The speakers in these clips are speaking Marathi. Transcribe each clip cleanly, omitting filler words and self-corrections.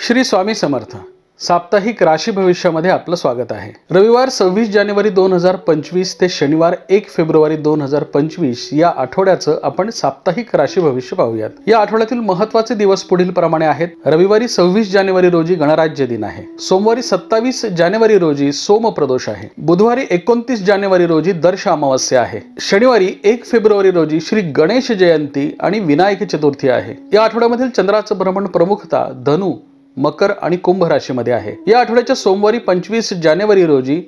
श्री स्वामी समर्थ साप्ताहिक राशी भविष्यामध्ये आपलं स्वागत आहे। रविवार 26 जानेवारी 2025 ते शनिवार 1 फेब्रुवारी 2025 या आठवड्याचं आपण साप्ताहिक राशी भविष्य पाहूयात। या आठवड्यातील महत्त्वाचे दिवस पुढील प्रमाणे आहेत। रविवारी 26 जानेवारी रोजी गणराज्य दिन आहे। सोमवारी 27 जानेवारी रोजी सोम प्रदोष आहे। बुधवारी 29 जानेवारी रोजी दर्श अमावस्या आहे। शनिवारी 1 फेब्रुवारी रोजी श्री गणेश जयंती आणि विनायक चतुर्थी आहे। या आठवड्यामधील चंद्राचं भ्रमण प्रमुखतः धनु, मकर आणि कुंभ राशीमध्ये आहे। या आठवड्याच्या सोमवारी 25 जानेवारी रोजी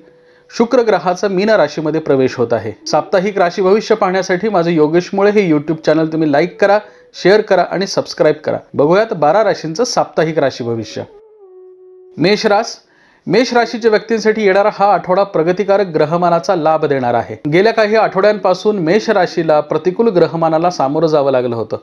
शुक्र ग्रहाचा मीन राशीमध्ये प्रवेश होत आहे। साप्ताहिक राशी भविष्य पाहण्यासाठी माझे योगेश मुळे हे YouTube चॅनल तुम्ही लाईक करा, शेअर करा आणि सबस्क्राइब करा। बघूयात 12 राशींचं साप्ताहिक राशी भविष्य। मेष राशीच्या व्यक्तींसाठी येणारा हा आठवडा प्रगतिकारक ग्रहमानाचा लाभ देणार आहे। गेल्या काही आठवड्यांपासून मेष राशीला प्रतिकूल ग्रहमानाला सामोरं जावं लागलं होतं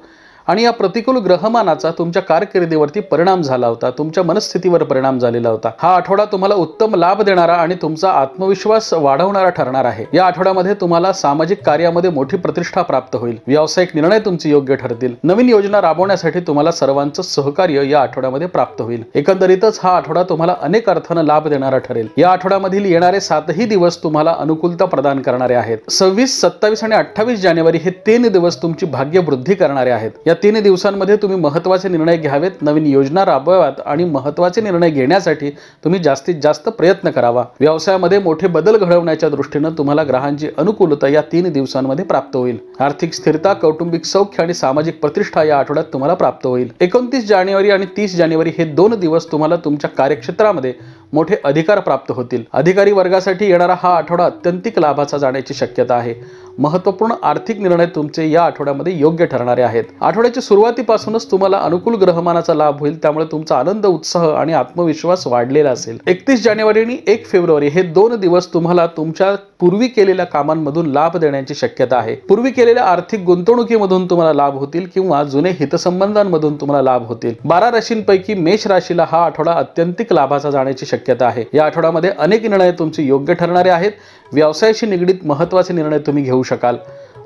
आणि या प्रतिकूल ग्रहमानाचा तुमच्या कारकिर्दीवरती परिणाम झाला होता, तुमच्या मनस्थितीवर परिणाम झालेला होता। हा आठवडा तुम्हाला उत्तम लाभ देणारा आणि तुमचा आत्मविश्वास वाढवणारा ठरणार आहे। या आठवड्यामध्ये तुम्हाला सामाजिक कार्यामध्ये मोठी प्रतिष्ठा प्राप्त होईल। व्यावसायिक निर्णय तुमचे योग्य ठरतील। नवीन योजना राबवण्यासाठी तुम्हाला सर्वांचं सहकार्य या आठवड्यामध्ये प्राप्त होईल। एकंदरीतच हा आठवडा तुम्हाला अनेक अर्थाने लाभ देणारा ठरेल। या आठवड्यामधील येणारे 7ही दिवस तुम्हाला अनुकूलता प्रदान करणारे आहेत। 26, 27 आणि 28 जानेवारी हे 3 दिवस तुमची भाग्यवृद्धी करणारे आहेत। या 3 दिवसांमध्ये तुम्ही महत्त्वाचे निर्णय घ्यावेत, नवीन योजना राबवाव्यात आणि महत्त्वाचे निर्णय घेण्यासाठी तुम्ही जास्तीत जास्त प्रयत्न करावा। व्यवसायामध्ये मोठे बदल घडवण्याच्या दृष्टीने तुम्हाला ग्रहांची अनुकूलता या 3 दिवसांमध्ये प्राप्त होईल। आर्थिक स्थिरता, कौटुंबिक सौख्य आणि सामाजिक प्रतिष्ठा या आठवड्यात तुम्हाला प्राप्त होईल। 29 जानेवारी आणि 30 जानेवारी हे 2 दिवस तुम्हाला तुमच्या कार्यक्षेत्रामध्ये मोठे अधिकार प्राप्त होतील। अधिकारी वर्गासाठी येणारा हा आठवडा अत्यंतिक लाभाचा जाण्याची शक्यता आहे। महत्त्वपूर्ण आर्थिक निर्णय तुमचे या आठवड्यामध्ये योग्य ठरणारे आहेत। आठवड्याच्या सुरुवातीपासूनच तुम्हाला अनुकूल ग्रहमानाचा लाभ होईल, त्यामुळे तुमचा आनंद, उत्साह आणि आत्मविश्वास वाढलेला असेल। 31 जानेवारी आणि 1 फेब्रुवारी हे 2 दिवस तुम्हाला तुमच्या पूर्वी केलेल्या कामांमधून लाभ देण्याची शक्यता आहे। पूर्वी केलेल्या आर्थिक गुंतवणुकीमधून तुम्हाला लाभ होतील किंवा जुने हितसंबंधांमधून तुम्हाला लाभ होतील। 12 राशींपैकी मेष राशीला हा आठवडा अत्यंतिक लाभाचा जाण्याची शक्यता आहे। या आठवड्यामध्ये अनेक निर्णय तुमचे योग्य ठरणारे आहेत। व्यवसायाशी निगडीत महत्त्वाचे निर्णय तुम्ही घेऊ शकाल।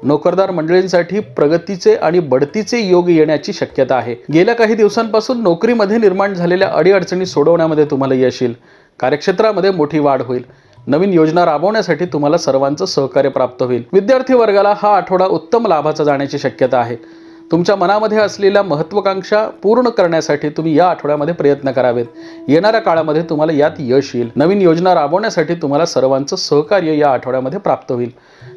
नोकरदार मंडळींसाठी प्रगतीचे आणि बढतीचे योग येण्याची शक्यता आहे। गेल्या काही दिवसांपासून नोकरीमध्ये निर्माण झालेल्या अडीअडचणी सोडवण्यामध्ये तुम्हाला यश येईल। कार्यक्षेत्रामध्ये मोठी वाढ होईल। नवीन योजना राबवण्यासाठी तुम्हाला सर्वांचं सहकार्य प्राप्त होईल। विद्यार्थी वर्गाला हा आठवडा उत्तम लाभाचा जाण्याची शक्यता आहे। तुमच्या मनामध्ये असलेल्या महत्त्वाकांक्षा पूर्ण करण्यासाठी तुम्ही या आठवड्यामध्ये प्रयत्न करावेत। येणाऱ्या काळामध्ये तुम्हाला यात यश येईल। नवीन योजना राबवण्यासाठी तुम्हाला सर्वांचं सहकार्य या आठवड्यामध्ये प्राप्त होईल।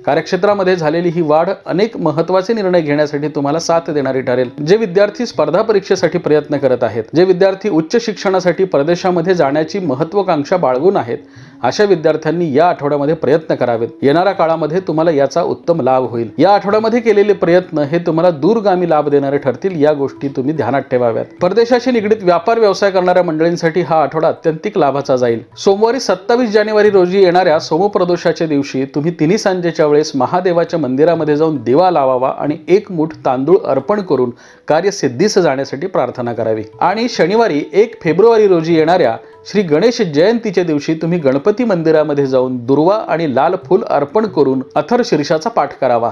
कार्यक्षेत्रामध्ये झालेली ही वाढ अनेक महत्त्वाचे निर्णय घेण्यासाठी तुम्हाला साथ देणारी ठरेल। जे विद्यार्थी स्पर्धा परीक्षेसाठी प्रयत्न करत आहेत, जे विद्यार्थी उच्च शिक्षणासाठी परदेशामध्ये जाण्याची महत्त्वाकांक्षा बाळगून आहेत, अशा विद्यार्थ्यांनी या आठवड्यामध्ये प्रयत्न करावेत। येणाऱ्या काळामध्ये तुम्हाला याचा उत्तम लाभ होईल। या आठवड्यामध्ये केलेले प्रयत्न हे तुम्हाला दूरगामी लाभ देणारे ठरतील, या गोष्टी तुम्ही ध्यानात ठेवाव्यात। परदेशाशी निगडीत व्यापार व्यवसाय करणाऱ्या मंडळींसाठी हा आठवडा अत्यंतिक लाभाचा जाईल। सोमवारी 27 जानेवारी रोजी येणाऱ्या सोमप्रदोषाच्या दिवशी तुम्ही तिन्ही सांजेच्या वेळेस महादेवाच्या मंदिरामध्ये जाऊन दिवा लावावा आणि 1 मूठ तांदूळ अर्पण करून कार्यसिद्धीस जाण्यासाठी प्रार्थना करावी। आणि शनिवारी 1 फेब्रुवारी रोजी येणाऱ्या श्री गणेश जयंतीच्या दिवशी तुम्ही गणपती मंदिरामध्ये जाऊन दुर्वा आणि लाल फूल अर्पण करून अथर्वशीर्षाचा पाठ करावा।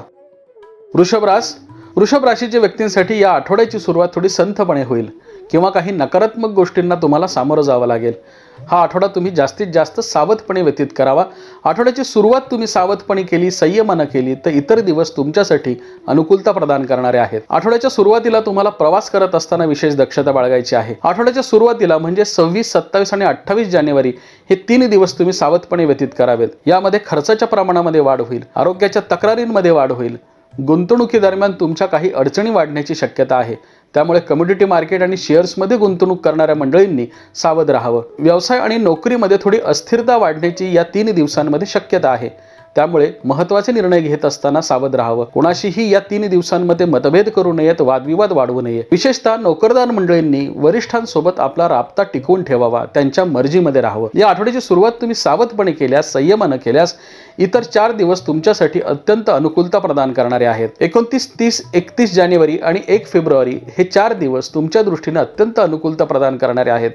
वृषभ राशीच्या व्यक्तींसाठी या आठवड्याची सुरुवात थोडी संथपणे होईल किंवा काही नकारात्मक गोष्टींना तुम्हाला सामोरं जावं लागेल। हा आठवडा तुम्ही जास्तीत जास्त सावधपणे व्यतीत करावा। आठवड्याची सुरुवात तुम्ही सावधपणे केली, संयमाने केली तर इतर दिवस तुमच्यासाठी अनुकूलता प्रदान करणारे आहेत। आठवड्याच्या सुरुवातीला तुम्हाला प्रवास करत असताना विशेष दक्षता बाळगायची आहे। आठवड्याच्या सुरुवातीला म्हणजे 26, 27 आणि 28 जानेवारी हे 3 दिवस तुम्ही सावधपणे व्यतीत करावेत। यामध्ये खर्चाच्या प्रमाणामध्ये वाढ होईल, आरोग्याच्या तक्रारींमध्ये वाढ होईल। गुंतवणुकीदरम्यान तुमच्या काही अडचणी वाढण्याची शक्यता आहे, त्यामुळे कमोडिटी मार्केट आणि शेअर्समध्ये गुंतवणूक करणाऱ्या मंडळींनी सावध राहावं। व्यवसाय आणि नोकरीमध्ये थोडी अस्थिरता वाढण्याची या 3 दिवसांमध्ये शक्यता आहे, त्यामुळे महत्त्वाचे निर्णय घेत असताना सावध राहावं। कोणाशीही या 3 दिवसांमध्ये मतभेद करू नयेत, वादविवाद वाढवू नये। विशेषतः नोकरदार मंडळींनी वरिष्ठांसोबत आपला राबता टिकवून ठेवावा, त्यांच्या मर्जीमध्ये राहावं। या आठवड्याची सुरुवात तुम्ही सावधपणे केल्यास, संयमाने केल्यास इतर 4 दिवस तुमच्यासाठी अत्यंत अनुकूलता प्रदान करणारे आहेत। 29, 30, 31 जानेवारी आणि 1 फेब्रुवारी हे 4 दिवस तुमच्या दृष्टीने अत्यंत अनुकूलता प्रदान करणारे आहेत।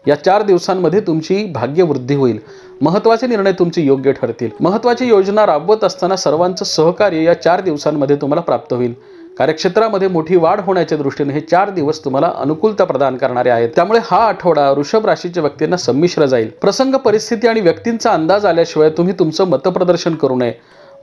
या 4 दिवसांमध्ये तुमची भाग्यवृद्धी होईल। महत्त्वाचे निर्णय तुमचे योग्य ठरतील। महत्त्वाची योजना राबवत असताना सर्वांचं सहकार्य या 4 दिवसांमध्ये तुम्हाला प्राप्त होईल। कार्यक्षेत्रामध्ये मोठी वाढ होण्याच्या दृष्टीने हे 4 दिवस तुम्हाला अनुकूलता प्रदान करणारे आहेत। त्यामुळे हा आठवडा वृषभ राशीच्या व्यक्तींना संमिश्र जाईल। प्रसंग, परिस्थिती आणि व्यक्तींचा अंदाज आल्याशिवाय तुम्ही तुमचं मतप्रदर्शन करू नये।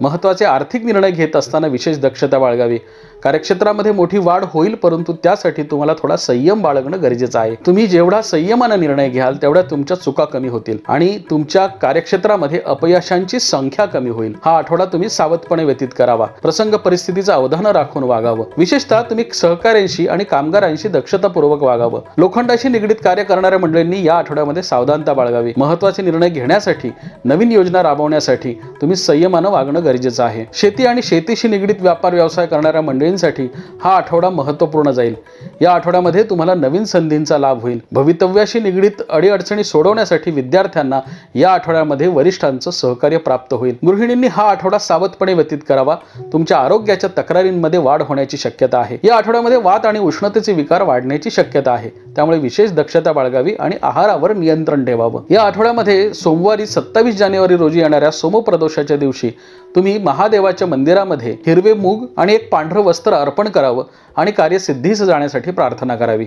महत्त्वाचे आर्थिक निर्णय घेत असताना विशेष दक्षता बाळगावी। कार्यक्षेत्रामध्ये मोठी वाढ होईल, परंतु त्यासाठी तुम्हाला थोडा संयम बाळगणं गरजेचं आहे। तुम्ही जेवढा संयमाने निर्णय घ्याल तेवढ्या तुमच्या चुका कमी होतील आणि तुमच्या कार्यक्षेत्रामध्ये अपयशांची संख्या कमी होईल। हा आठवडा तुम्ही सावधपणे व्यतीत करावा। प्रसंग, परिस्थितीचं अवधान राखून वागावं। विशेषतः तुम्ही सहकाऱ्यांशी आणि कामगारांशी दक्षतापूर्वक वागावं। लोखंडाशी निगडीत कार्य करणाऱ्या मंडळींनी या आठवड्यामध्ये सावधानता बाळगावी। महत्त्वाचे निर्णय घेण्यासाठी, नवीन योजना राबवण्यासाठी तुम्ही संयमानं वागणं गरजेचं आहे। शेती आणि शेतीशी निगडीत व्यापार व्यवसाय करणाऱ्या मंडळींसाठी हा आठवडा महत्त्वपूर्ण जाईल। या आठवड्यामध्ये तुम्हाला नवीन संधींचा लाभ होईल। भवितव्याशी निगडीत अडीअडचणी सोडवण्यासाठी विद्यार्थ्यांना या आठवड्यामध्ये वरिष्ठांचं सहकार्य प्राप्त होईल। गृहिणींनी हा आठवडा सावधपणे व्यतीत करावा। तुमच्या आरोग्याच्या तक्रारींमध्ये वाढ होण्याची शक्यता आहे। या आठवड्यामध्ये वात आणि उष्णतेचे विकार वाढण्याची शक्यता आहे, त्यामुळे विशेष दक्षता बाळगावी आणि आहारावर नियंत्रण ठेवावं। या आठवड्यामध्ये सोमवारी 27 जानेवारी रोजी येणाऱ्या सोमप्रदोषाच्या दिवशी तुम्ही महादेवाच्या मंदिरामध्ये हिरवे मूग आणि एक पांढरं वस्त्र अर्पण करावं आणि कार्यसिद्धीस जाण्यासाठी प्रार्थना करावी।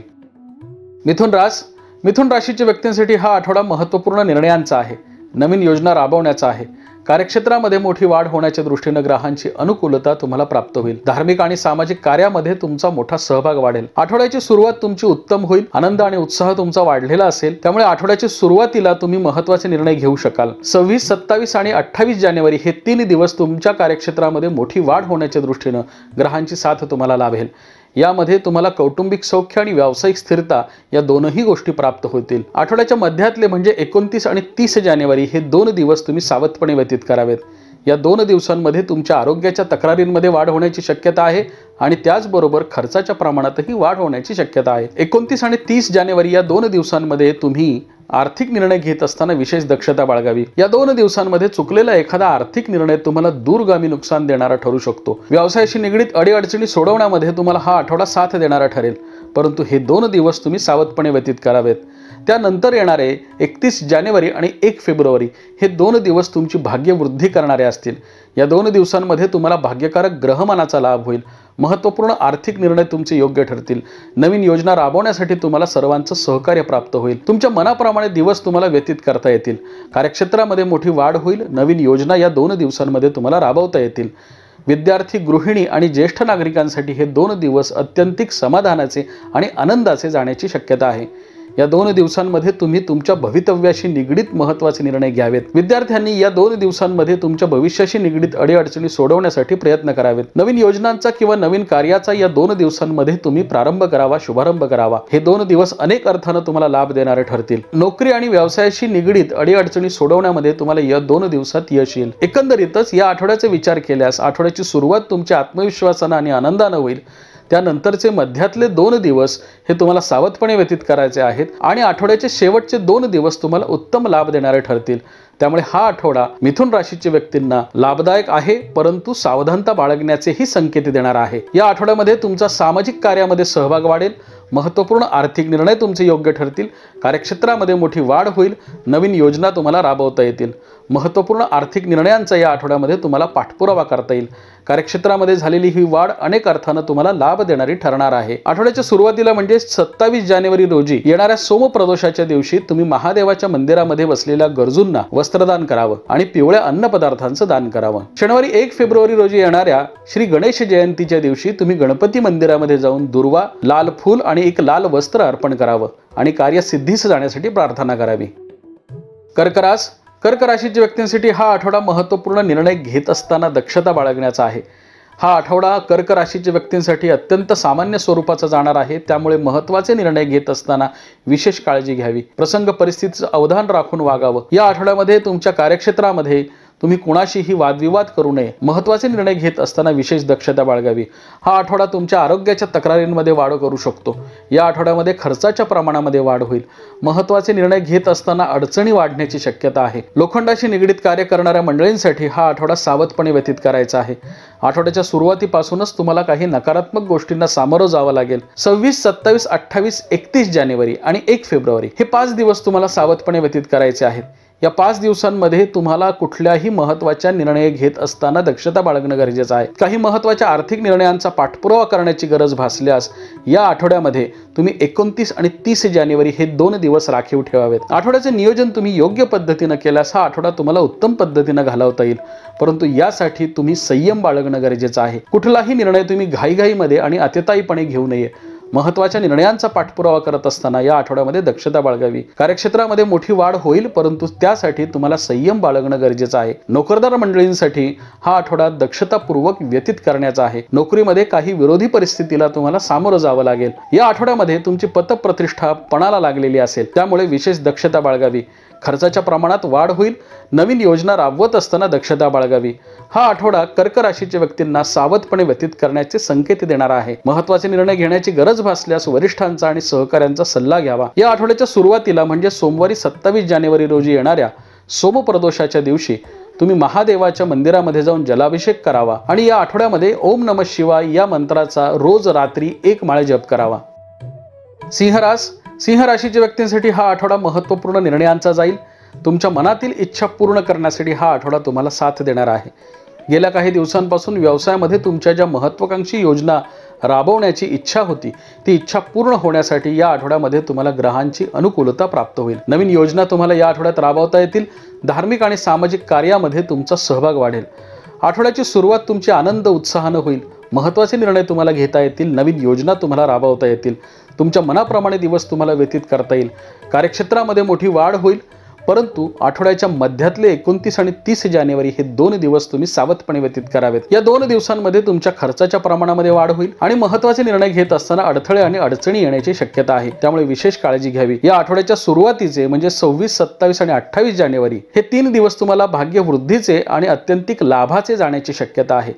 मिथुन राशीच्या व्यक्तींसाठी हा आठवडा महत्त्वपूर्ण निर्णयांचा आहे। नवीन योजना राबवण्याचा आहे। कार्यक्षेत्रामध्ये मोठी वाढ होण्याच्या दृष्टीने ग्रहांची अनुकूलता तुम्हाला प्राप्त होईल। धार्मिक आणि सामाजिक कार्यामध्ये तुमचा मोठा सहभाग वाढेल। आठवड्याची सुरुवात तुमची उत्तम होईल। आनंद आणि उत्साह तुमचा वाढलेला असेल, त्यामुळे आठवड्याच्या सुरुवातीला तुम्ही महत्त्वाचे निर्णय घेऊ शकाल। 26, 27 आणि 28 जानेवारी हे 3 दिवस तुमच्या कार्यक्षेत्रामध्ये मोठी वाढ होण्याच्या दृष्टीने ग्रहांची साथ तुम्हाला लाभेल। यामध्ये तुम्हाला कौटुंबिक सौख्य आणि व्यावसायिक स्थिरता या दोनही गोष्टी प्राप्त होतील। आठवड्याच्या मध्यातले म्हणजे 29 आणि 30 जानेवारी हे 2 दिवस तुम्ही सावधपणे व्यतीत करावेत। या 2 दिवसांमध्ये तुमच्या आरोग्याच्या तक्रारींमध्ये वाढ होण्याची शक्यता आहे आणि त्याचबरोबर खर्चाच्या प्रमाणातही वाढ होण्याची शक्यता आहे। 29 आणि 30 जानेवारी या 2 दिवसांमध्ये तुम्ही आर्थिक निर्णय घेत असताना विशेष दक्षता बाळगावी। या 2 दिवसांमध्ये चुकलेला एखादा आर्थिक निर्णय तुम्हाला दूरगामी नुकसान देणारा ठरू शकतो। व्यवसायाशी निगडीत अडीअडचणी सोडवण्यामध्ये तुम्हाला हा आठवडा साथ देणारा ठरेल, परंतु हे 2 दिवस तुम्ही सावधपणे व्यतीत करावेत। त्यानंतर येणारे 31 जानेवारी आणि 1 फेब्रुवारी हे 2 दिवस तुमची भाग्यवृद्धी करणारे असतील। या 2 दिवसांमध्ये तुम्हाला भाग्यकारक ग्रहमानाचा लाभ होईल। महत्त्वपूर्ण आर्थिक निर्णय तुमचे योग्य ठरतील। नवीन योजना राबवण्यासाठी तुम्हाला सर्वांचं सहकार्य प्राप्त होईल। तुमच्या मनाप्रमाणे दिवस तुम्हाला व्यतीत करता येतील। कार्यक्षेत्रामध्ये मोठी वाढ होईल। नवीन योजना या 2 दिवसांमध्ये तुम्हाला राबवता येतील। विद्यार्थी, गृहिणी आणि ज्येष्ठ नागरिकांसाठी हे 2 दिवस अत्यंतिक समाधानाचे आणि आनंदाचे जाण्याची शक्यता आहे। या 2 दिवसांमध्ये तुम्ही तुमच्या भवितव्याशी निगडीत महत्त्वाचे निर्णय घ्यावेत। विद्यार्थ्यांनी या 2 दिवसांमध्ये तुमच्या भविष्याशी निगडीत अडीअडचणी सोडवण्यासाठी प्रयत्न करावेत। नवीन योजनांचा किंवा नवीन कार्याचा या 2 दिवसांमध्ये तुम्ही प्रारंभ करावा, शुभारंभ करावा। हे 2 दिवस अनेक अर्थानं तुम्हाला लाभ देणारे ठरतील। नोकरी आणि व्यवसायाशी निगडीत अडीअडचणी सोडवण्यामध्ये तुम्हाला या 2 दिवसात यश येईल। एकंदरीतच या आठवड्याचा विचार केल्यास आठवड्याची सुरुवात तुमच्या आत्मविश्वासाने आणि आनंदाने होईल। त्यानंतरचे मध्यातले 2 दिवस हे तुम्हाला सावधपणे व्यतीत करायचे आहेत आणि आठवड्याचे शेवटचे 2 दिवस तुम्हाला उत्तम लाभ देणारे ठरतील। त्यामुळे हा आठवडा मिथुन राशीच्या व्यक्तींना लाभदायक आहे, परंतु सावधानता बाळगण्याचेही संकेत देणार आहे। या आठवड्यामध्ये तुमचा सामाजिक कार्यामध्ये सहभाग वाढेल। महत्त्वपूर्ण आर्थिक निर्णय तुमचे योग्य ठरतील। कार्यक्षेत्रामध्ये मोठी वाढ होईल। नवीन योजना तुम्हाला राबवता येतील। महत्त्वपूर्ण आर्थिक निर्णयांचा या आठवड्यामध्ये तुम्हाला पाठपुरावा करता येईल। कार्यक्षेत्रामध्ये झालेली ही वाढ अनेक अर्थानं तुम्हाला लाभ देणारी ठरणार आहे। आठवड्याच्या सुरुवातीला म्हणजे 27 जानेवारी रोजी येणाऱ्या सोमप्रदोषाच्या दिवशी तुम्ही महादेवाच्या मंदिरामध्ये बसलेल्या गरजूंना वस्त्रदान करावं आणि पिवळ्या अन्नपदार्थांचं दान करावं। शनिवारी 1 फेब्रुवारी रोजी येणाऱ्या श्री गणेश जयंतीच्या दिवशी तुम्ही गणपती मंदिरामध्ये जाऊन दुर्वा, लाल फूल आणि एक लाल वस्त्र अर्पण करावं आणि कार्यसिद्धीस जाण्यासाठी प्रार्थना करावी। कर्क राशीच्या व्यक्तींसाठी हा आठवडा महत्त्वपूर्ण निर्णय घेत असताना दक्षता बाळगण्याचा आहे। हा आठवडा कर्क राशीच्या व्यक्तींसाठी अत्यंत सामान्य स्वरूपाचा जाणार आहे, त्यामुळे महत्त्वाचे निर्णय घेत असताना विशेष काळजी घ्यावी। प्रसंग, परिस्थितीचं अवधान राखून वागावं। या आठवड्यामध्ये तुमच्या कार्यक्षेत्रामध्ये तुम्ही कुणाशीही वादविवाद करू नये। महत्त्वाचे निर्णय घेत असताना विशेष दक्षता बाळगावी। हा आठवडा तुमच्या आरोग्याच्या तक्रारींमध्ये वाढ करू शकतो। या आठवड्यामध्ये खर्चाच्या प्रमाणामध्ये वाढ होईल। महत्त्वाचे निर्णय घेत असताना अडचणी वाढण्याची शक्यता आहे। लोखंडाशी निगडीत कार्य करणाऱ्या मंडळींसाठी हा आठवडा सावधपणे व्यतीत करायचा आहे। आठवड्याच्या सुरुवातीपासूनच तुम्हाला काही नकारात्मक गोष्टींना सामोरं जावं लागेल। 26, 27, 28, 31 जानेवारी आणि 1 फेब्रुवारी हे 5 दिवस तुम्हाला सावधपणे व्यतीत करायचे आहेत। या 5 दिवसांमध्ये तुम्हाला कुठल्याही महत्त्वाच्या निर्णय घेत असताना दक्षता बाळगणं गरजेचं आहे। काही महत्त्वाच्या आर्थिक निर्णयांचा पाठपुरावा करण्याची गरज भासल्यास या आठवड्यामध्ये तुम्ही 29 आणि 30 जानेवारी हे 2 दिवस राखीव ठेवावेत। आठवड्याचे नियोजन तुम्ही योग्य पद्धतीने केल्यास हा आठवडा तुम्हाला उत्तम पद्धतीने घालवता येईल, परंतु यासाठी तुम्ही संयम बाळगणं गरजेचं आहे। कुठलाही निर्णय तुम्ही घाईघाईमध्ये आणि अतिताईपणे घेऊ नये। महत्त्वाच्या निर्णयांचा पाठपुरावा करत असताना या आठवड्यामध्ये दक्षता बाळगावी। कार्यक्षेत्रामध्ये मोठी वाढ होईल, परंतु त्यासाठी तुम्हाला संयम बाळगणं गरजेचं आहे। नोकरदार मंडळींसाठी हा आठवडा दक्षतापूर्वक व्यतीत करण्याचा आहे। नोकरीमध्ये काही विरोधी परिस्थितीला तुम्हाला सामोरं जावं लागेल। या आठवड्यामध्ये तुमची पतप्रतिष्ठा पणाला लागलेली असेल, त्यामुळे विशेष दक्षता बाळगावी। खर्चाच्या प्रमाणात वाढ होईल। नवीन योजना राबवत असताना दक्षता बाळगावी। हा आठवडा कर्क राशीच्या व्यक्तींना सावधपणे व्यतीत करण्याचे संकेत देणारा आहे। महत्त्वाचे निर्णय घेण्याची गरज भासल्यास वरिष्ठांचा आणि सहकाऱ्यांचा सल्ला घ्यावा। या आठवड्याच्या सुरुवातीला म्हणजे सोमवारी 27 जानेवारी रोजी येणाऱ्या सोमप्रदोषाच्या दिवशी तुम्ही महादेवाच्या मंदिरामध्ये जाऊन जलाभिषेक करावा आणि या आठवड्यामध्ये ओम नमः शिवाय या मंत्राचा रोज रात्री 1 माळ जप करावा। सिंह राशीच्या व्यक्तींसाठी हा आठवडा महत्त्वपूर्ण निर्णयांचा जाईल। तुमच्या मनातील इच्छा पूर्ण करण्यासाठी हा आठवडा तुम्हाला साथ देणार आहे। गेल्या काही दिवसांपासून व्यवसायामध्ये तुमच्या ज्या महत्त्वाकांक्षी योजना राबवण्याची इच्छा होती, ती इच्छा पूर्ण होण्यासाठी या आठवड्यामध्ये तुम्हाला ग्रहांची अनुकूलता प्राप्त होईल। नवीन योजना तुम्हाला या आठवड्यात राबवता येतील। धार्मिक आणि सामाजिक कार्यामध्ये तुमचा सहभाग वाढेल। आठवड्याची सुरुवात तुमची आनंद उत्साहाने होईल। महत्त्वाचे निर्णय तुम्हाला घेता येतील। नवीन योजना तुम्हाला राबवता येतील। तुमच्या मनाप्रमाणे दिवस तुम्हाला व्यतीत करता येईल। कार्यक्षेत्रामध्ये मोठी वाढ होईल, परंतु आठवड्याच्या मध्यातले 29 आणि 30 जानेवारी हे 2 दिवस तुम्ही सावधपणे व्यतीत करावेत। या 2 दिवसांमध्ये तुमच्या खर्चाच्या प्रमाणामध्ये वाढ होईल आणि महत्त्वाचे निर्णय घेत असताना अडथळे आणि अडचणी येण्याची शक्यता आहे, त्यामुळे विशेष काळजी घ्यावी। या आठवड्याच्या सुरुवातीचे म्हणजे 26, 27 आणि 28 जानेवारी हे 3 दिवस तुम्हाला भाग्यवृद्धीचे आणि अत्यंतिक लाभाचे जाण्याची शक्यता आहे,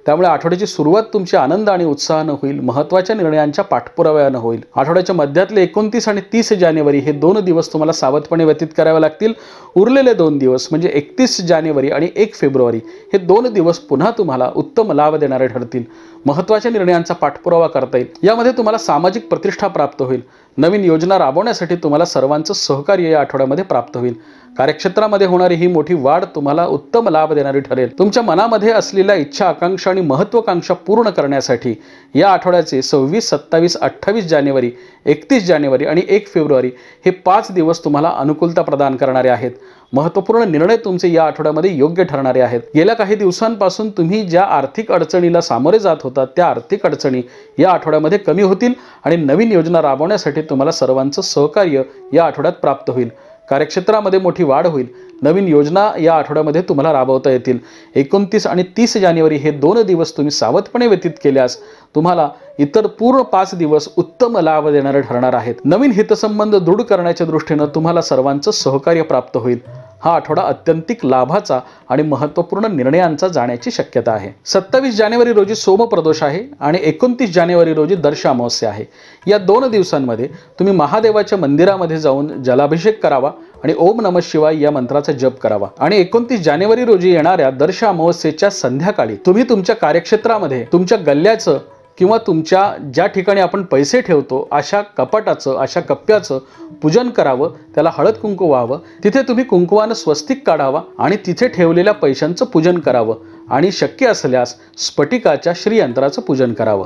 त्यामुळे आठवड्याची सुरुवात तुमची आनंद आणि उत्साहाने होईल। महत्त्वाच्या निर्णयांच्या पाठपुराव्याने होईल। आठवड्याच्या मध्यातले 29 आणि 30 जानेवारी हे 2 दिवस तुम्हाला सावधपणे व्यतीत करावे लागतील। उरलेले 2 दिवस म्हणजे 31 जानेवारी आणि 1 फेब्रुवारी हे 2 दिवस पुन्हा तुम्हाला उत्तम लाभ देणारे ठरतील। महत्त्वाच्या निर्णयांचा पाठपुरावा करता येईल। यामध्ये तुम्हाला सामाजिक प्रतिष्ठा प्राप्त होईल। नवीन योजना राबवण्यासाठी तुम्हाला सर्वांचं सहकार्य या आठवड्यामध्ये प्राप्त होईल। कार्यक्षेत्रामध्ये होणारी ही मोठी वाढ तुम्हाला उत्तम लाभ देणारी ठरेल। तुमच्या मनामध्ये असलेल्या इच्छा, आकांक्षा आणि महत्त्वाकांक्षा पूर्ण करण्यासाठी या आठवड्याचे 26, 27, 28 जानेवारी, 31 जानेवारी आणि 1 फेब्रुवारी हे 5 दिवस तुम्हाला अनुकूलता प्रदान करणारे आहेत। महत्त्वपूर्ण निर्णय तुमचे या आठवड्यामध्ये योग्य ठरणारे आहेत। गेल्या काही दिवसांपासून तुम्ही ज्या आर्थिक अडचणीला सामोरे जात होता, त्या आर्थिक अडचणी या आठवड्यामध्ये कमी होतील आणि नवीन योजना राबवण्यासाठी तुम्हाला सर्वांचं सहकार्य या आठवड्यात प्राप्त होईल। कार्यक्षेत्रामध्ये मोठी वाढ होईल। नवीन योजना या आठवड्यामध्ये तुम्हाला राबवता येतील। 29 आणि 30 जानेवारी हे 2 दिवस तुम्ही सावधपणे व्यतीत केल्यास तुम्हाला इतर पूर्ण 5 दिवस उत्तम लाभ देणारे ठरणार आहेत। नवीन हितसंबंध दृढ करण्याच्या दृष्टीने तुम्हाला सर्वांचं सहकार्य प्राप्त होईल। हा आठवडा अत्यंतिक लाभाचा आणि महत्त्वपूर्ण निर्णयांचा जाण्याची शक्यता आहे। 27 जानेवारी रोजी सोमप्रदोष आहे आणि 29 जानेवारी रोजी दर्श अमावस्या आहे। या 2 दिवसांमध्ये तुम्ही महादेवाच्या मंदिरामध्ये जाऊन जलाभिषेक करावा आणि ओम नमः शिवाय या मंत्राचा जप करावा आणि 29 जानेवारी रोजी येणाऱ्या दर्श अमावस्येच्या संध्याकाळी तुम्ही तुमच्या कार्यक्षेत्रामध्ये तुमच्या गल्ल्याचं किंवा तुमच्या ज्या ठिकाणी आपण पैसे ठेवतो अशा कपाटाचं, अशा कप्प्याचं पूजन करावं, त्याला हळद कुंकू व्हावं, तिथे तुम्ही कुंकवानं स्वस्तिक काढावा आणि तिथे ठेवलेल्या पैशांचं पूजन करावं आणि शक्य असल्यास स्फटिकाच्या श्रीयंत्राचं पूजन करावं।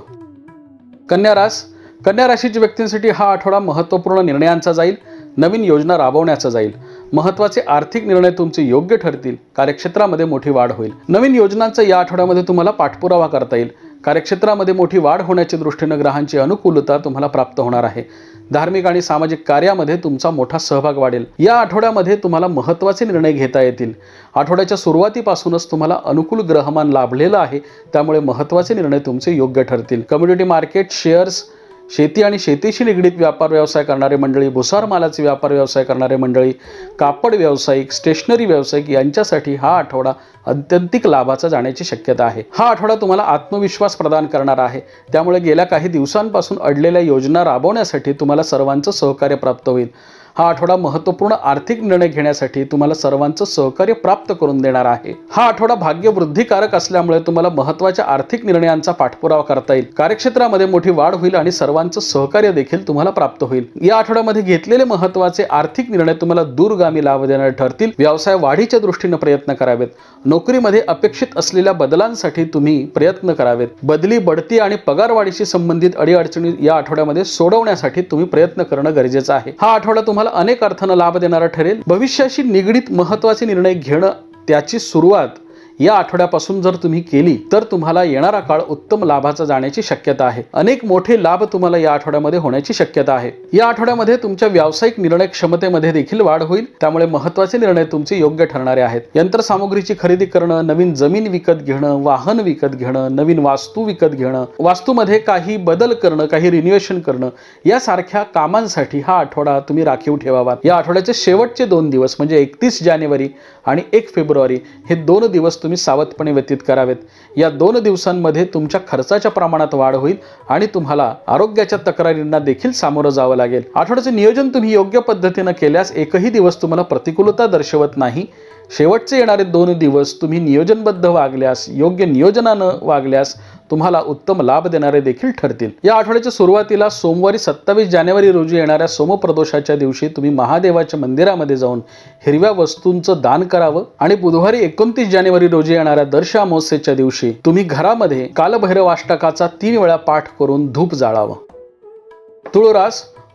कन्या राशीच्या व्यक्तींसाठी हा आठवडा महत्त्वपूर्ण निर्णयांचा जाईल। नवीन योजना राबवण्याचा जाईल। महत्त्वाचे आर्थिक निर्णय तुमचे योग्य ठरतील। कार्यक्षेत्रामध्ये मोठी वाढ होईल। नवीन योजनांचा या आठवड्यामध्ये तुम्हाला पाठपुरावा करता येईल। कार्यक्षेत्रामध्ये मोठी वाढ होण्याच्या दृष्टीने ग्रहांची अनुकूलता तुम्हाला प्राप्त होणार आहे। धार्मिक आणि सामाजिक कार्यामध्ये तुमचा मोठा सहभाग वाढेल। या आठवड्यामध्ये तुम्हाला महत्त्वाचे निर्णय घेता येतील। आठवड्याच्या सुरुवातीपासूनच तुम्हाला अनुकूल ग्रहमान लाभलेलं आहे, त्यामुळे महत्त्वाचे निर्णय तुमचे योग्य ठरतील। कम्युनिटी मार्केट, शेअर्स, शेती आणि शेतीशी निगडीत व्यापार व्यवसाय करणारे मंडळी, भुसार मालाचे व्यापार व्यवसाय करणारे मंडळी, कापड व्यावसायिक, स्टेशनरी व्यावसायिक यांच्यासाठी हा आठवडा अत्यंतिक लाभाचा जाण्याची शक्यता आहे। हा आठवडा तुम्हाला आत्मविश्वास प्रदान करणार आहे, त्यामुळे गेल्या काही दिवसांपासून अडलेल्या योजना राबवण्यासाठी तुम्हाला सर्वांचं सहकार्य प्राप्त होईल। हा आठवडा महत्त्वपूर्ण आर्थिक निर्णय घेण्यासाठी तुम्हाला सर्वांचं सहकार्य प्राप्त करून देणार आहे। हा आठवडा भाग्यवृद्धिकारक असल्यामुळे तुम्हाला महत्त्वाच्या आर्थिक निर्णयांचा पाठपुरावा करता येईल। कार्यक्षेत्रामध्ये मोठी वाढ होईल आणि सर्वांचं सहकार्य देखील तुम्हाला प्राप्त होईल। या आठवड्यामध्ये घेतलेले महत्त्वाचे आर्थिक निर्णय तुम्हाला दूरगामी लाभ देणारे ठरतील। व्यवसाय वाढीच्या दृष्टीने प्रयत्न करावेत। नोकरीमध्ये अपेक्षित असलेल्या बदलांसाठी तुम्ही प्रयत्न करावेत। बदली, बढती आणि पगारवाढीशी संबंधित अडीअडचणी या आठवड्यामध्ये सोडवण्यासाठी तुम्ही प्रयत्न करणं गरजेचं आहे। हा आठवडा तुम्हाला अनेक अर्थानं लाभ देणारा ठरेल। भविष्याशी निगडीत महत्त्वाचे निर्णय घेणं, त्याची सुरुवात या आठवड्यापासून जर तुम्ही केली तर तुम्हाला येणारा काळ उत्तम लाभाचा जाण्याची शक्यता आहे। अनेक मोठे लाभ तुम्हाला या आठवड्यामध्ये होण्याची शक्यता आहे। या आठवड्यामध्ये तुमच्या व्यावसायिक निर्णय क्षमतेमध्ये देखील वाढ होईल, त्यामुळे महत्त्वाचे निर्णय तुमचे योग्य ठरणारे आहेत। यंत्रसामुग्रीची खरेदी करणं, नवीन जमीन विकत घेणं, वाहन विकत घेणं, नवीन वास्तू विकत घेणं, वास्तूमध्ये काही बदल करणं, काही रिनोव्हेशन करणं यासारख्या कामांसाठी हा आठवडा तुम्ही राखीव ठेवावा। या आठवड्याचे शेवटचे 2 दिवस म्हणजे 31 जानेवारी आणि 1 फेब्रुवारी हे 2 दिवस तुम्ही सावधपणे व्यतीत करावेत। या 2 दिवसांमध्ये तुमच्या खर्चाच्या प्रमाणात वाढ होईल आणि तुम्हाला आरोग्याच्या तक्रारींना देखील सामोरं जावं लागेल। आठवड्याचे नियोजन तुम्ही योग्य पद्धतीने केल्यास एकही दिवस तुम्हाला प्रतिकूलता दर्शवत नाही। शेवटचे येणारे 2 दिवस तुम्ही नियोजनबद्ध वागल्यास, योग्य नियोजनानं वागल्यास तुम्हाला उत्तम लाभ देणारे देखील ठरतील। या आठवड्याच्या सुरुवातीला सोमवारी 27 जानेवारी रोजी येणाऱ्या सोमप्रदोषाच्या दिवशी तुम्ही महादेवाच्या मंदिरामध्ये जाऊन हिरव्या वस्तूंचं दान करावं आणि बुधवारी 29 जानेवारी रोजी येणाऱ्या दर्श अमावस्येच्या दिवशी तुम्ही घरामध्ये कालभैरवाष्टकाचा 3 वेळा पाठ करून धूप जाळावं।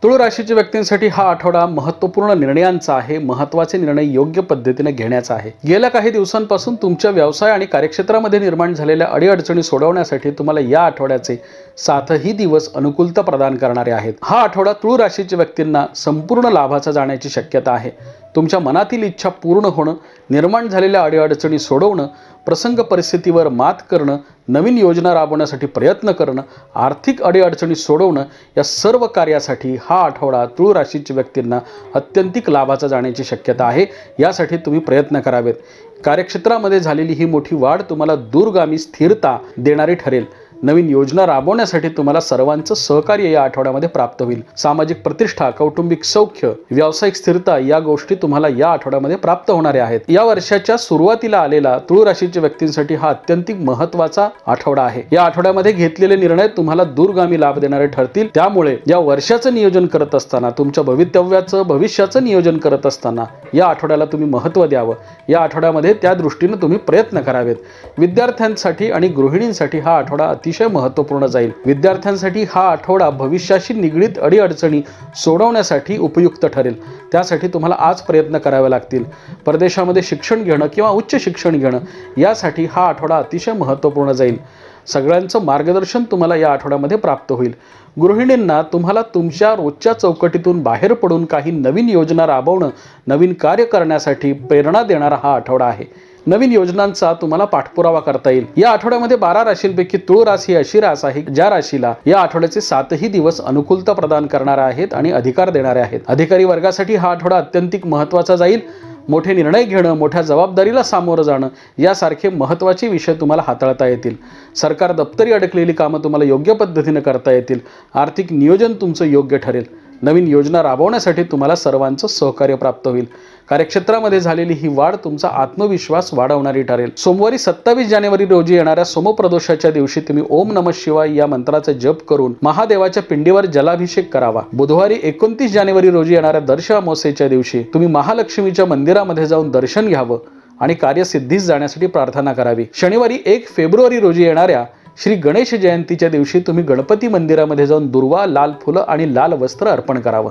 तुळ राशीच्या व्यक्तींसाठी हा आठवडा महत्त्वपूर्ण निर्णयांचा आहे। महत्त्वाचे निर्णय योग्य पद्धतीने घेण्याचा आहे। गेल्या काही दिवसांपासून तुमच्या व्यवसाय आणि कार्यक्षेत्रामध्ये निर्माण झालेल्या अडीअडचणी सोडवण्यासाठी तुम्हाला या आठवड्याचे 7ही दिवस अनुकूलता प्रदान करणारे आहेत। हा आठवडा तुळ राशीच्या व्यक्तींना संपूर्ण लाभाचा जाण्याची शक्यता आहे। तुमच्या मनातील इच्छा पूर्ण होणं, निर्माण झालेल्या अडीअडचणी सोडवणं, प्रसंग परिस्थितीवर मात करणं, नवीन योजना राबवण्यासाठी प्रयत्न करणं, आर्थिक अडीअडचणी सोडवणं या सर्व कार्यासाठी हा आठवडा तुळ राशीच्या व्यक्तींना अत्यंतिक लाभाचा जाण्याची शक्यता आहे। यासाठी तुम्ही प्रयत्न करावेत। कार्यक्षेत्रामध्ये झालेली ही मोठी वाढ तुम्हाला दूरगामी स्थिरता देणारी ठरेल। नवीन योजना राबवण्यासाठी तुम्हाला सर्वांचं सहकार्य या आठवड्यामध्ये प्राप्त होईल। सामाजिक प्रतिष्ठा, कौटुंबिक सौख्य, व्यावसायिक स्थिरता या गोष्टी तुम्हाला या आठवड्यामध्ये प्राप्त होणाऱ्या आहेत। या वर्षाच्या सुरुवातीला आलेला तुळ राशीच्या व्यक्तींसाठी हा अत्यंतिक महत्त्वाचा आठवडा आहे। या आठवड्यामध्ये घेतलेले निर्णय तुम्हाला दूरगामी लाभ देणारे ठरतील। त्यामुळे या वर्षाचं नियोजन करत असताना, तुमच्या भविष्याचं नियोजन करत असताना या आठवड्याला तुम्ही महत्त्व द्यावं। या आठवड्यामध्ये त्या दृष्टीने तुम्ही प्रयत्न करावेत। विद्यार्थ्यांसाठी आणि गृहिणींसाठी हा आठवडा अतिशय महत्त्वपूर्ण जाईल। विद्यार्थ्यांसाठी हा आठवडा भविष्याशी निगडीत अडीअडचणी सोडवण्यासाठी उपयुक्त ठरेल। त्यासाठी तुम्हाला आज प्रयत्न करावे लागतील। परदेशामध्ये शिक्षण घेणं किंवा उच्च शिक्षण घेणं यासाठी हा आठवडा अतिशय महत्त्वपूर्ण जाईल। सगळ्यांचं मार्गदर्शन तुम्हाला या आठवड्यामध्ये प्राप्त होईल। गृहिणींना तुम्हाला तुमच्या रोजच्या चौकटीतून बाहेर पडून काही नवीन योजना राबवणं, नवीन कार्य करण्यासाठी प्रेरणा देणारा हा आठवडा आहे। नवीन योजनांचा तुम्हाला पाठपुरावा करता येईल। या आठवड्यामध्ये 12 राशींपैकी तुळ राशी ही अशी रास आहे ज्या राशीला या आठवड्याचे 7ही दिवस अनुकूलता प्रदान करणारे आहेत आणि अधिकार देणारे आहेत। अधिकारी वर्गासाठी हा आठवडा अत्यंतिक महत्त्वाचा जाईल। मोठे निर्णय घेणं, मोठ्या जबाबदारीला सामोरं जाणं यासारखे महत्त्वाचे विषय तुम्हाला हाताळता येतील। सरकार दप्तरी अडकलेली कामं तुम्हाला योग्य पद्धतीने करता येतील। आर्थिक नियोजन तुमचं योग्य ठरेल। नवीन योजना राबवण्यासाठी तुम्हाला सर्वांचं सहकार्य प्राप्त होईल। कार्यक्षेत्रामध्ये झालेली ही वाढ तुमचा आत्मविश्वास वाढवणारी ठरेल। सोमवारी 27 जानेवारी रोजी येणाऱ्या सोमप्रदोषाच्या दिवशी तुम्ही ओम नमः शिवाय या मंत्राचा जप करून महादेवाच्या पिंडीवर जलाभिषेक करावा। बुधवारी 29 जानेवारी रोजी येणाऱ्या दर्श अमावस्येच्या दिवशी तुम्ही महालक्ष्मीच्या मंदिरामध्ये जाऊन दर्शन घ्यावं आणि कार्यसिद्धीस जाण्यासाठी प्रार्थना करावी। शनिवारी 1 फेब्रुवारी रोजी येणाऱ्या श्री गणेश जयंतीच्या दिवशी तुम्ही गणपती मंदिरामध्ये जाऊन दुर्वा, लाल फुलं आणि लाल वस्त्र अर्पण करावं।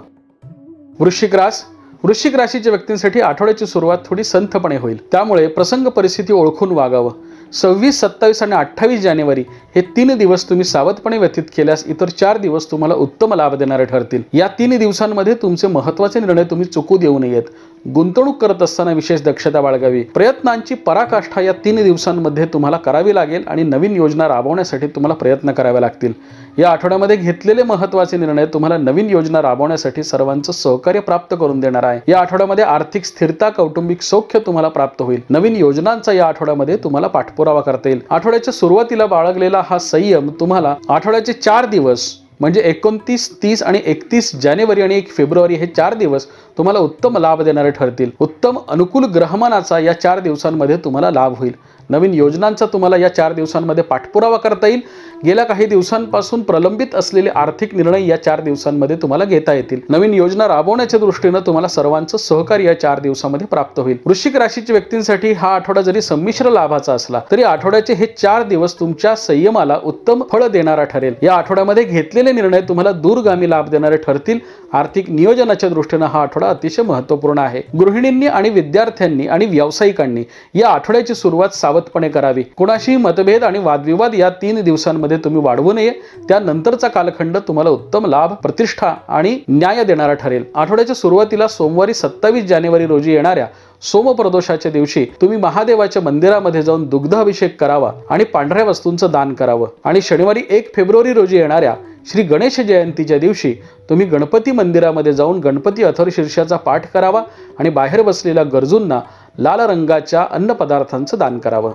वृश्चिक राशीच्या व्यक्तींसाठी आठवड्याची सुरुवात थोडी संथपणे होईल। त्यामुळे प्रसंग परिस्थिती ओळखून वागावं। 26, 27 आणि 28 जानेवारी हे 3 दिवस तुम्ही सावधपणे व्यतीत केल्यास इतर 4 दिवस तुम्हाला उत्तम लाभ देणारे ठरतील। या 3 दिवसांमध्ये तुमचे महत्त्वाचे निर्णय तुम्ही चुकू देऊ नयेत। गुंतवणूक करत असताना विशेष दक्षता बाळगावी। प्रयत्नांची पराकाष्ठा या 3 दिवसांमध्ये तुम्हाला करावी लागेल आणि नवीन योजना राबवण्यासाठी तुम्हाला प्रयत्न करावे लागतील। या आठवड्यामध्ये घेतलेले महत्त्वाचे निर्णय तुम्हाला नवीन योजना राबवण्यासाठी सर्वांचं सहकार्य प्राप्त करून देणार आहे। या आठवड्यामध्ये आर्थिक स्थिरता, कौटुंबिक सौख्य तुम्हाला प्राप्त होईल। नवीन योजनांचा या आठवड्यामध्ये तुम्हाला पाठपुरावा करता येईल। आठवड्याच्या सुरुवातीला बाळगलेला हा संयम तुम्हाला आठवड्याचे 4 दिवस म्हणजे 29, 30 आणि 31 जानेवारी आणि 1 फेब्रुवारी हे 4 दिवस तुम्हाला उत्तम लाभ देणारे ठरतील. उत्तम अनुकूल ग्रहमानाचा या 4 दिवसांमध्ये तुम्हाला लाभ होईल. नवीन योजनांचा तुम्हाला या 4 दिवसांमध्ये पाठपुरावा करता येईल. गेल्या काही दिवसांपासून प्रलंबित असलेले आर्थिक निर्णय या 4 दिवसांमध्ये तुम्हाला घेता येतील. नवीन योजना राबवण्याच्या दृष्टीने तुम्हाला सर्वांचं सहकार्य या 4 दिवसांमध्ये प्राप्त होईल. वृश्चिक राशीच्या व्यक्तींसाठी हा आठवडा जरी संमिश्र लाभाचा असला तरी आठवड्याचे हे 4 दिवस तुमच्या संयमाला उत्तम फळ देणारा ठरेल. या आठवड्यामध्ये घेतलेले निर्णय तुम्हाला दूरगामी लाभ देणारे ठरतील. आर्थिक नियोजनाच्या दृष्टीने हा आठवडा अतिशय महत्त्वपूर्ण आहे. गृहिणींनी आणि विद्यार्थ्यांनी आणि व्यावसायिकांनी या आठवड्याची सुरुवात सावधपणे करावी. कुणाशीही मतभेद आणि वादविवाद या 3 दिवसांमध्ये तुम्ही वाढवू नये. त्यानंतरचा कालखंड तुम्हाला उत्तम लाभ, प्रतिष्ठा आणि न्याय देणारा ठरेल. आठवड्याच्या सुरुवातीला सोमवारी 27 जानेवारी रोजी येणाऱ्या सोमप्रदोषाच्या दिवशी तुम्ही महादेवाच्या मंदिरामध्ये जाऊन दुग्ध अभिषेक करावा आणि पांढऱ्या वस्तूंचं दान करावं. आणि शनिवारी 1 फेब्रुवारी रोजी येणाऱ्या श्री गणेश जयंतीच्या दिवशी तुम्ही गणपती मंदिरामध्ये जाऊन गणपती अथर्वशीर्षाचा पाठ करावा आणि बाहेर बसलेल्या गरजूंना लाल रंगाच्या अन्नपदार्थांचं दान करावं.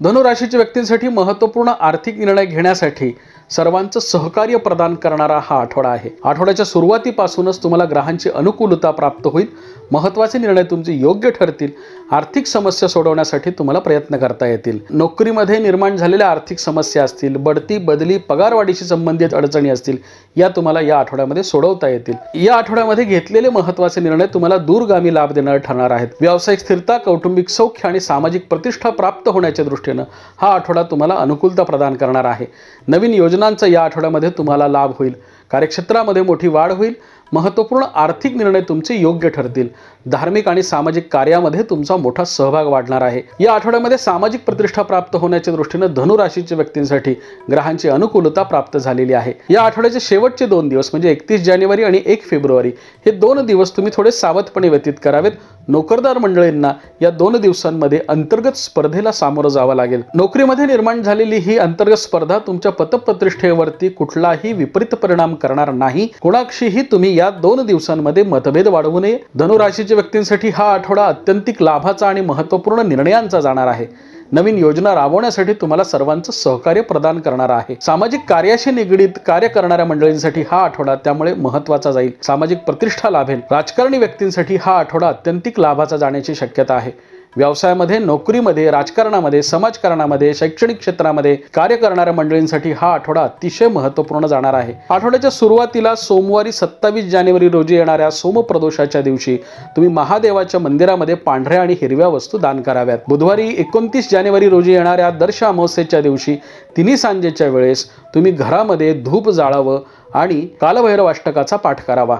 धनुराशीच्या व्यक्तींसाठी महत्त्वपूर्ण आर्थिक निर्णय घेण्यासाठी सर्वांचं सहकार्य प्रदान करणारा हा आठवडा आहे. आठवड्याच्या सुरुवातीपासूनच तुम्हाला ग्रहांची अनुकूलता प्राप्त होईल. महत्त्वाचे निर्णय तुमचे योग्य ठरतील. आर्थिक समस्या सोडवण्यासाठी तुम्हाला प्रयत्न करता येतील. नोकरीमध्ये निर्माण झालेल्या आर्थिक समस्या असतील, बढती, बदली, पगारवाढीशी संबंधित अडचणी असतील, या तुम्हाला या आठवड्यामध्ये सोडवता येतील. या आठवड्यामध्ये घेतलेले महत्त्वाचे निर्णय तुम्हाला दूरगामी लाभ देणारे ठरणार आहेत. व्यावसायिक स्थिरता, कौटुंबिक सौख्य आणि सामाजिक प्रतिष्ठा प्राप्त होण्याच्या दृष्टीने हा आठवडा तुम्हाला अनुकूलता प्रदान करणार आहे. नवीन योजनांचा या आठवड्यामध्ये तुम्हाला लाभ होईल. कार्यक्षेत्रामध्ये मोठी वाढ होईल. महत्त्वपूर्ण आर्थिक निर्णय तुमचे योग्य ठरतील. धार्मिक आणि सामाजिक कार्यामध्ये तुमचा मोठा सहभाग वाढणार आहे. या आठवड्यामध्ये सामाजिक प्रतिष्ठा प्राप्त होण्याच्या दृष्टीने धनुराशीच्या व्यक्तींसाठी ग्रहांची अनुकूलता प्राप्त झालेली आहे. या आठवड्याचे शेवटचे 2 दिवस म्हणजे 31 जानेवारी आणि 1 फेब्रुवारी हे 2 दिवस तुम्ही थोडे सावधपणे व्यतीत करावेत. नोकरदार मंडळींना या 2 दिवसांमध्ये अंतर्गत स्पर्धेला सामोरं जावं लागेल. नोकरीमध्ये निर्माण झालेली ही अंतर्गत स्पर्धा तुमच्या पतप्रतिष्ठेवरती कुठलाही विपरीत परिणाम करणार नाही. कोणाशीही तुम्ही या 2 दिवसांमध्ये मतभेद वाढवू नये. धनुराशीच्या व्यक्तींसाठी हा आठवडा अत्यंतिक लाभाचा आणि महत्त्वपूर्ण निर्णयांचा जाणार आहे. नवीन योजना राबवण्यासाठी तुम्हाला सर्वांचं सहकार्य प्रदान करणारा आहे. सामाजिक कार्याशी निगडीत कार्य करणाऱ्या मंडळींसाठी हा आठवडा त्यामुळे महत्त्वाचा जाईल. सामाजिक प्रतिष्ठा लाभेल. राजकारणी व्यक्तींसाठी हा आठवडा अत्यंतिक लाभाचा जाण्याची शक्यता आहे. व्यवसायामध्ये, नोकरीमध्ये, राजकारणामध्ये, समाजकारणामध्ये, शैक्षणिक क्षेत्रामध्ये कार्य करणाऱ्या मंडळींसाठी हा आठवडा अतिशय महत्त्वपूर्ण जाणार आहे. आठवड्याच्या सुरुवातीला सोमवारी 27 जानेवारी रोजी येणाऱ्या सोमप्रदोषाच्या दिवशी तुम्ही महादेवाच्या मंदिरामध्ये पांढऱ्या आणि हिरव्या वस्तू दान कराव्यात. बुधवारी 29 जानेवारी रोजी येणाऱ्या दर्श अमावस्येच्या दिवशी तिन्ही सांजेच्या वेळेस तुम्ही घरामध्ये धूप जाळावं आणि कालभैरवाष्टकाचा पाठ करावा.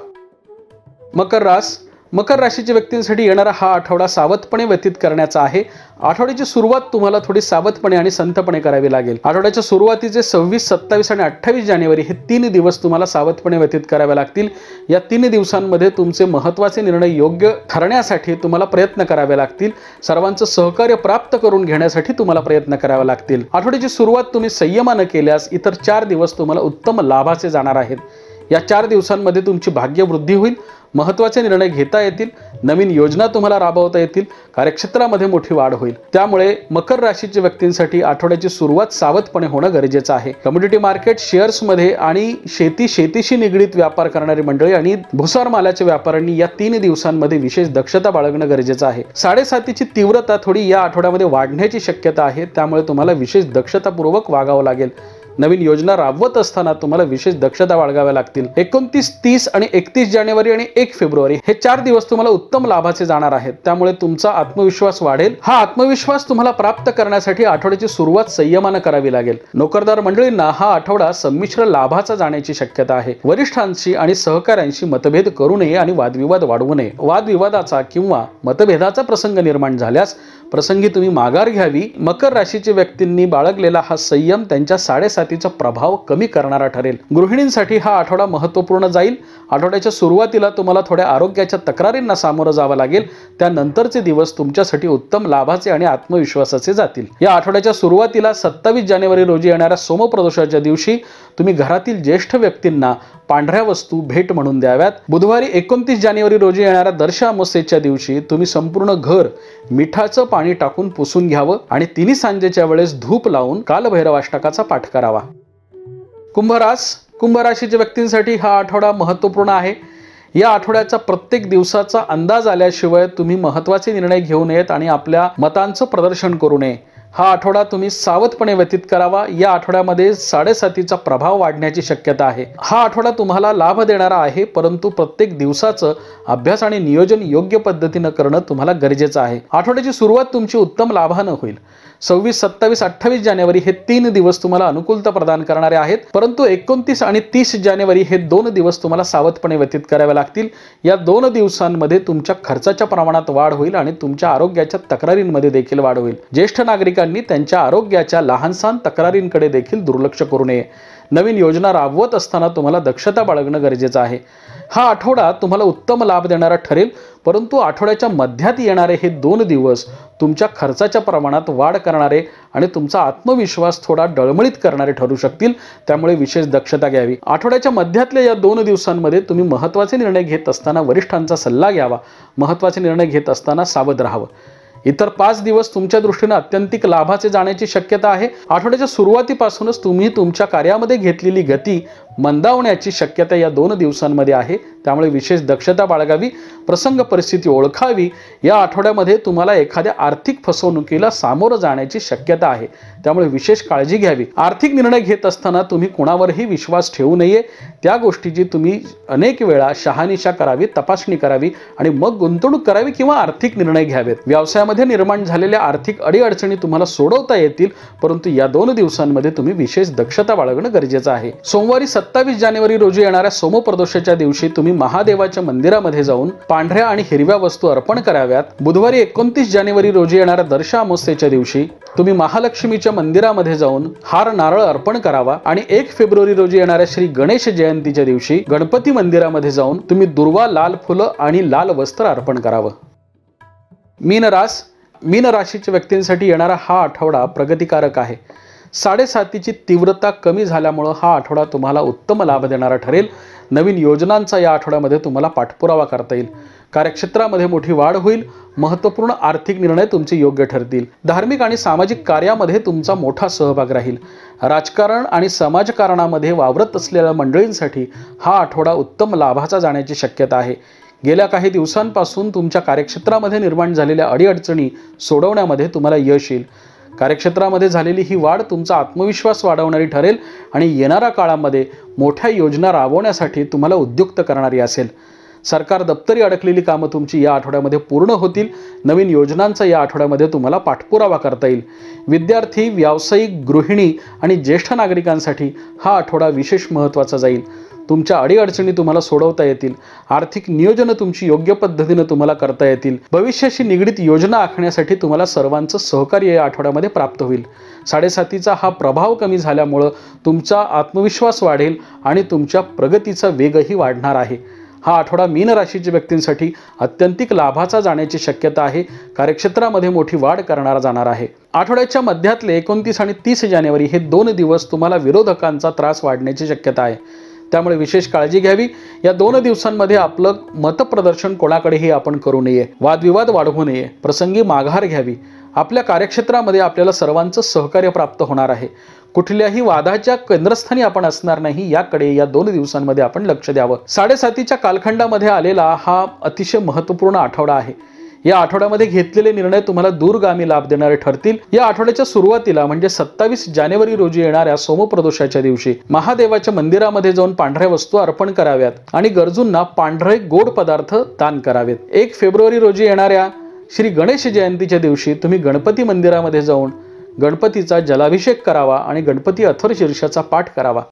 मकर राशीच्या व्यक्तींसाठी येणारा हा आठवडा सावधपणे व्यतीत करण्याचा आहे. आठवड्याची सुरुवात तुम्हाला थोडी सावधपणे आणि संथपणे करावी लागेल. आठवड्याच्या सुरुवातीचे 26, 27 आणि 28 जानेवारी हे 3 दिवस तुम्हाला सावधपणे व्यतीत करावे लागतील. या 3 दिवसांमध्ये तुमचे महत्त्वाचे निर्णय योग्य ठरण्यासाठी तुम्हाला प्रयत्न करावे लागतील. सर्वांचं सहकार्य प्राप्त करून घेण्यासाठी तुम्हाला प्रयत्न करावे लागतील. आठवड्याची सुरुवात तुम्ही संयमानं केल्यास इतर 4 दिवस तुम्हाला उत्तम लाभाचे जाणार आहेत. या 4 दिवसांमध्ये तुमची भाग्यवृद्धी होईल. महत्त्वाचे निर्णय घेता येतील. नवीन योजना तुम्हाला राबवता येतील. कार्यक्षेत्रामध्ये मोठी वाढ होईल. त्यामुळे मकर राशीच्या व्यक्तींसाठी आठवड्याची सुरुवात सावधपणे होणं गरजेचं आहे. कमोडिटी मार्केट, शेअर्समध्ये आणि शेतीशी निगडीत व्यापार करणारी मंडळी आणि भुसार मालाच्या व्यापाऱ्यांनी या 3 दिवसांमध्ये विशेष दक्षता बाळगणं गरजेचं आहे. 7.5ची तीव्रता थोडी या आठवड्यामध्ये वाढण्याची शक्यता आहे. त्यामुळे तुम्हाला विशेष दक्षतापूर्वक वागावं लागेल. नवीन योजना राबवत असताना तुम्हाला विशेष दक्षता बाळगाव्या लागतील. 29, 30 आणि 31 जानेवारी आणि 1 फेब्रुवारी हे 4 दिवस तुम्हाला उत्तम लाभाचे जाणार आहेत. त्यामुळे तुमचा आत्मविश्वास वाढेल. हा आत्मविश्वास तुम्हाला प्राप्त करण्यासाठी आठवड्याची सुरुवात संयमानं करावी लागेल. नोकरदार मंडळींना हा आठवडा संमिश्र लाभाचा जाण्याची शक्यता आहे. वरिष्ठांशी आणि सहकाऱ्यांशी मतभेद करू नये आणि वादविवाद वाढवू नये. वादविवादाचा किंवा मतभेदाचा प्रसंग निर्माण झाल्यास प्रसंगी तुम्ही माघार घ्यावी. मकर राशीच्या व्यक्तींनी बाळगलेला हा संयम त्यांच्या 7.5चा प्रभाव कमी करणारा ठरेल. गृहिणींसाठी हा आठवडा महत्त्वपूर्ण जाईल. आठवड्याच्या सुरुवातीला तुम्हाला थोड्या आरोग्याच्या तक्रारींना सामोरं जावं लागेल. त्यानंतरचे दिवस तुमच्यासाठी उत्तम लाभाचे आणि आत्मविश्वासाचे जातील. या आठवड्याच्या सुरुवातीला 27 जानेवारी रोजी येणाऱ्या सोमप्रदोषाच्या दिवशी तुम्ही घरातील ज्येष्ठ व्यक्तींना पांढऱ्या वस्तू भेट म्हणून द्याव्यात. बुधवारी 29 जानेवारी रोजी येणाऱ्या दर्श अमावस्येच्या दिवशी तुम्ही संपूर्ण घर मिठाचं पाणी टाकून पुसून घ्यावं आणि तिन्ही सांजेच्या वेळेस धूप लावून कालभैरवाष्टकाचा पाठ करावा. कुंभ राशीच्या व्यक्तींसाठी हा आठवडा महत्त्वपूर्ण आहे। या आठवड्याचा प्रत्येक दिवसाचा अंदाज आल्याशिवाय तुम्ही महत्त्वाचे निर्णय घेऊ नयेत आणि आपल्या मतांचं प्रदर्शन करू नये। हा आठवडा तुम्ही सावधपणे व्यतीत करावा। या आठवड्यामध्ये 7.5चा प्रभाव वाढण्याची शक्यता आहे। हा आठवडा तुम्हाला लाभ देणारा आहे, परंतु प्रत्येक दिवसाचं अभ्यास आणि नियोजन योग्य पद्धतीने करणं तुम्हाला गरजेचं आहे। आठवड्याची सुरुवात तुमची उत्तम लाभानं होईल। 26, 27, 28 जानेवारी हे 3 दिवस तुम्हाला अनुकूलता प्रदान करणारे आहेत, परंतु 29 आणि 30 जानेवारी हे 2 दिवस तुम्हाला सावधपणे व्यतीत करावे लागतील। या 2 दिवसांमध्ये तुमच्या खर्चाच्या प्रमाणात वाढ होईल आणि तुमच्या आरोग्याच्या तक्रारींमध्ये देखील वाढ होईल। ज्येष्ठ नागरिकांनी त्यांच्या आरोग्याच्या लहानसहान तक्रारींकडे देखील दुर्लक्ष करू नये। नवीन योजना राबवत असताना तुम्हाला दक्षता बाळगणं गरजेचं आहे। हा आठवडा तुम्हाला उत्तम लाभ देणारा ठरेल, परंतु आठवड्याच्या मध्यात येणारे हे 2 दिवस तुमच्या खर्चाच्या प्रमाणात वाढ करणारे आणि तुमचा आत्मविश्वास थोडा डळमळीत करणारे ठरू शकतील, त्यामुळे विशेष दक्षता घ्यावी। आठवड्याच्या मध्यातल्या या 2 दिवसांमध्ये तुम्ही महत्त्वाचे निर्णय घेत असताना वरिष्ठांचा सल्ला घ्यावा। महत्त्वाचे निर्णय घेत असताना सावध राहावं। इतर 5 दिवस तुमच्या दृष्टीने अत्यंतिक लाभाचे जाण्याची शक्यता आहे। आठवड्याच्या सुरुवातीपासूनच तुम्ही तुमच्या कार्यामध्ये घेतलेली गती मंदावण्याची शक्यता या 2 दिवसांमध्ये आहे, त्यामुळे विशेष दक्षता बाळगावी। प्रसंग परिस्थिती ओळखावी। या आठवड्यामध्ये तुम्हाला एखाद्या आर्थिक फसवणुकीला सामोरं जाण्याची शक्यता आहे, त्यामुळे विशेष काळजी घ्यावी। आर्थिक निर्णय घेत असताना तुम्ही कोणावरही विश्वास ठेवू नये। त्या गोष्टीची तुम्ही अनेक वेळा शहानिशा करावी, तपासणी करावी आणि मग गुंतवणूक करावी किंवा आर्थिक निर्णय घ्यावेत। व्यवसायामध्ये निर्माण झालेल्या आर्थिक अडीअडचणी तुम्हाला सोडवता येतील, परंतु या 2 दिवसांमध्ये तुम्ही विशेष दक्षता बाळगणं गरजेचं आहे। सोमवारी 27 जानेवारी रोजी येणाऱ्या सोमप्रदोषाच्या दिवशी तुम्ही महादेवाच्या मंदिरामध्ये जाऊन पांढऱ्या आणि हिरव्या वस्तू अर्पण कराव्यात। बुधवारी 29 जानेवारी रोजी येणाऱ्या दर्शा अमावस्येच्या दिवशी तुम्ही महालक्ष्मीच्या मंदिरामध्ये जाऊन हार नारळ अर्पण करावा आणि 1 फेब्रुवारी रोजी येणाऱ्या श्री गणेश जयंतीच्या दिवशी गणपती मंदिरामध्ये जाऊन तुम्ही दुर्वा, लाल फुलं आणि लाल वस्त्र अर्पण करावं। मीन राशीच्या व्यक्तींसाठी येणारा हा आठवडा प्रगतिकारक आहे। 7.5ची तीव्रता कमी झाल्यामुळे हा आठवडा तुम्हाला उत्तम लाभ देणारा ठरेल। नवीन योजनांचा या आठवड्यामध्ये तुम्हाला पाठपुरावा करता येईल। कार्यक्षेत्रामध्ये मोठी वाढ होईल। महत्त्वपूर्ण आर्थिक निर्णय तुमचे योग्य ठरतील। धार्मिक आणि सामाजिक कार्यामध्ये तुमचा मोठा सहभाग राहील। राजकारण आणि समाजकारणामध्ये वावरत असलेल्या मंडळींसाठी हा आठवडा उत्तम लाभाचा जाण्याची शक्यता आहे। गेल्या काही दिवसांपासून तुमच्या कार्यक्षेत्रामध्ये निर्माण झालेल्या अडीअडचणी सोडवण्यामध्ये तुम्हाला यश येईल। कार्यक्षेत्रामध्ये झालेली ही वाढ तुमचा आत्मविश्वास वाढवणारी ठरेल आणि येणाऱ्या काळामध्ये मोठ्या योजना राबवण्यासाठी तुम्हाला उद्युक्त करणारी असेल। सरकार दप्तरी अडकलेली कामं तुमची या आठवड्यामध्ये पूर्ण होतील। नवीन योजनांचा या आठवड्यामध्ये तुम्हाला पाठपुरावा करता येईल। विद्यार्थी, व्यावसायिक, गृहिणी आणि ज्येष्ठ नागरिकांसाठी हा आठवडा विशेष महत्त्वाचा जाईल। तुमच्या अडीअडचणी तुम्हाला सोडवता येतील। आर्थिक नियोजन तुमची योग्य पद्धतीने तुम्हाला करता येतील। भविष्याशी निगडीत योजना आखण्यासाठी तुम्हाला सर्वांचं सहकार्य या आठवड्यामध्ये प्राप्त होईल। 7.5चा हा प्रभाव कमी झाल्यामुळे तुमचा आत्मविश्वास वाढेल आणि तुमच्या प्रगतीचा वेगही वाढणार आहे। हा आठवडा मीन राशीच्या व्यक्तींसाठी अत्यंतिक लाभाचा जाण्याची शक्यता आहे। कार्यक्षेत्रामध्ये मोठी वाढ करणारा जाणार आहे। आठवड्याच्या मध्यातले 29 आणि 30 जानेवारी हे 2 दिवस तुम्हाला विरोधकांचा त्रास वाढण्याची शक्यता आहे, त्यामुळे विशेष काळजी घ्यावी। या 2 दिवसांमध्ये आपलं मतप्रदर्शन कोणाकडेही आपण करू नये। वादविवाद वाढवू नये। प्रसंगी माघार घ्यावी। आपल्या कार्यक्षेत्रामध्ये आपल्याला सर्वांचं सहकार्य प्राप्त होणार आहे। कुठल्याही वादाच्या केंद्रस्थानी आपण असणार नाही, याकडे या 2 दिवसांमध्ये आपण लक्ष द्यावं। 7.5च्या कालखंडामध्ये आलेला हा अतिशय महत्त्वपूर्ण आठवडा आहे। या आठवड्यामध्ये घेतलेले निर्णय तुम्हाला दूरगामी लाभ देणारे ठरतील। या आठवड्याच्या सुरुवातीला म्हणजे 27 जानेवारी रोजी येणाऱ्या सोमप्रदोषाच्या दिवशी महादेवाच्या मंदिरामध्ये जाऊन पांढऱ्या वस्तू अर्पण कराव्यात आणि गरजूंना पांढरे गोड पदार्थ दान करावेत। 1 फेब्रुवारी रोजी येणाऱ्या श्री गणेश जयंतीच्या दिवशी तुम्ही गणपती मंदिरामध्ये जाऊन गणपतीचा जलाभिषेक करावा आणि गणपती अथर्वशीर्षाचा पाठ करावा।